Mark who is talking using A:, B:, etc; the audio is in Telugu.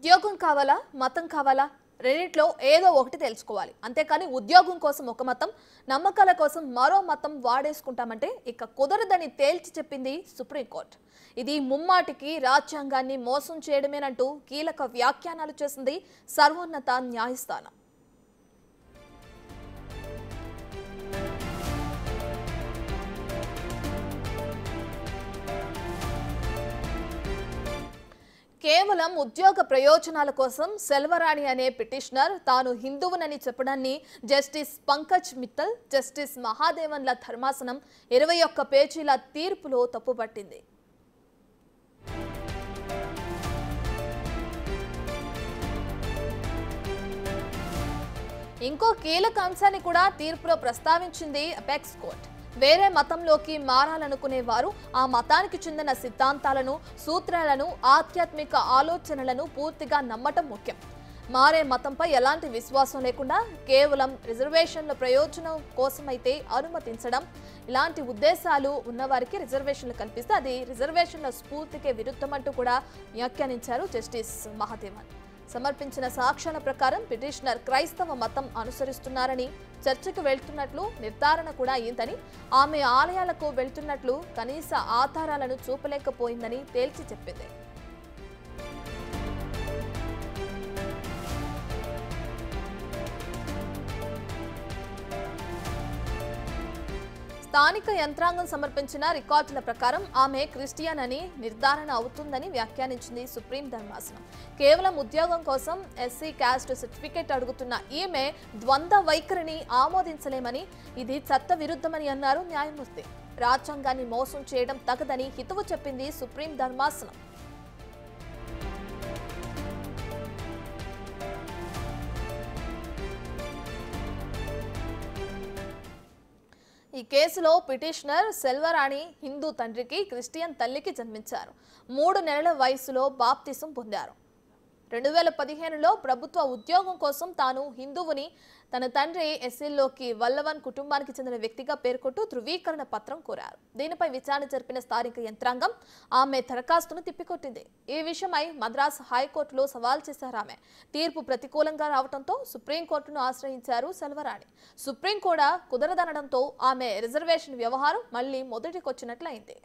A: ఉద్యోగం కావాలా మతం కావాలా రెండిట్లో ఏదో ఒకటి తెలుసుకోవాలి. అంతేకాని ఉద్యోగం కోసం ఒక మతం, నమ్మకాల కోసం మరో మతం వాడేసుకుంటామంటే ఇక కుదరదని తేల్చి చెప్పింది సుప్రీంకోర్టు. ఇది ముమ్మాటికి రాజ్యాంగాన్ని మోసం చేయడమేనంటూ కీలక వ్యాఖ్యానాలు చేసింది సర్వోన్నత న్యాయస్థానం. కేవలం ఉద్యోగ ప్రయోజనాల కోసం సెల్వరాణి అనే పిటిషనర్ తాను హిందువునని చెప్పడాన్ని జస్టిస్ పంకజ్ మిత్తల్, జస్టిస్ మహాదేవన్ల ధర్మాసనం 21 పేజీల తీర్పులో తప్పుపట్టింది. ఇంకో కీలక అంశాన్ని కూడా తీర్పులో ప్రస్తావించింది అపెక్స్ కోర్టు. వేరే మతంలోకి మారాలనుకునే వారు ఆ మతానికి చెందిన సిద్ధాంతాలను, సూత్రాలను, ఆధ్యాత్మిక ఆలోచనలను పూర్తిగా నమ్మటం ముఖ్యం. మారే మతంపై ఎలాంటి విశ్వాసం లేకుండా కేవలం రిజర్వేషన్ల ప్రయోజనం కోసమైతే అనుమతించడం, ఇలాంటి ఉద్దేశాలు ఉన్నవారికి రిజర్వేషన్లు కల్పిస్తే అది రిజర్వేషన్ల స్ఫూర్తికే విరుద్ధమంటూ కూడా వ్యాఖ్యానించారు జస్టిస్ మహాదేవన్. సమర్పించిన సాక్ష్యాల ప్రకారం పిటిషనర్ క్రైస్తవ మతం అనుసరిస్తున్నారని, చర్చికి వెళ్తున్నట్లు నిర్ధారణ కూడా అయిందని, ఆమె ఆలయాలకు వెళ్తున్నట్లు కనీస ఆధారాలను చూపలేకపోయిందని తేల్చి చెప్పింది. స్థానిక యంత్రాంగం సమర్పించిన రికార్డుల ప్రకారం ఆమె క్రిస్టియన్ అని నిర్ధారణ అవుతుందని వ్యాఖ్యానించింది సుప్రీం ధర్మాసనం. కేవలం ఉద్యోగం కోసం ఎస్సీ క్యాస్ట్ సర్టిఫికేట్ అడుగుతున్న ఈమె ద్వంద్వ వైఖరిని ఆమోదించలేమని, ఇది చట్ట విరుద్ధమని అన్నారు న్యాయమూర్తి. రాజ్యాంగాన్ని మోసం చేయడం తగదని హితవు చెప్పింది సుప్రీం ధర్మాసనం. ఈ కేసులో పిటిషనర్ సెల్వరాణి హిందూ తండ్రికి, క్రిస్టియన్ తల్లికి జన్మించారు. 3 నెలల వయసులో బాప్తిసం పొందారు. 2015లో ప్రభుత్వ ఉద్యోగం కోసం తాను హిందువుని, తన తండ్రి ఎస్సీల్లోకి వల్లవన్ కుటుంబానికి చెందిన వ్యక్తిగా పేర్కొంటూ ధృవీకరణ పత్రం కోరారు. దీనిపై విచారణ జరిపిన స్థానిక యంత్రాంగం ఆమె దరఖాస్తును తిప్పికొట్టింది. ఈ విషయమై మద్రాస్ హైకోర్టులో సవాల్ చేశారు ఆమె. తీర్పు ప్రతికూలంగా రావడంతో సుప్రీంకోర్టును ఆశ్రయించారు సెల్వరాణి. సుప్రీం కూడా కుదరదనడంతో ఆమె రిజర్వేషన్ వ్యవహారం మళ్లీ మొదటికొచ్చినట్లయింది.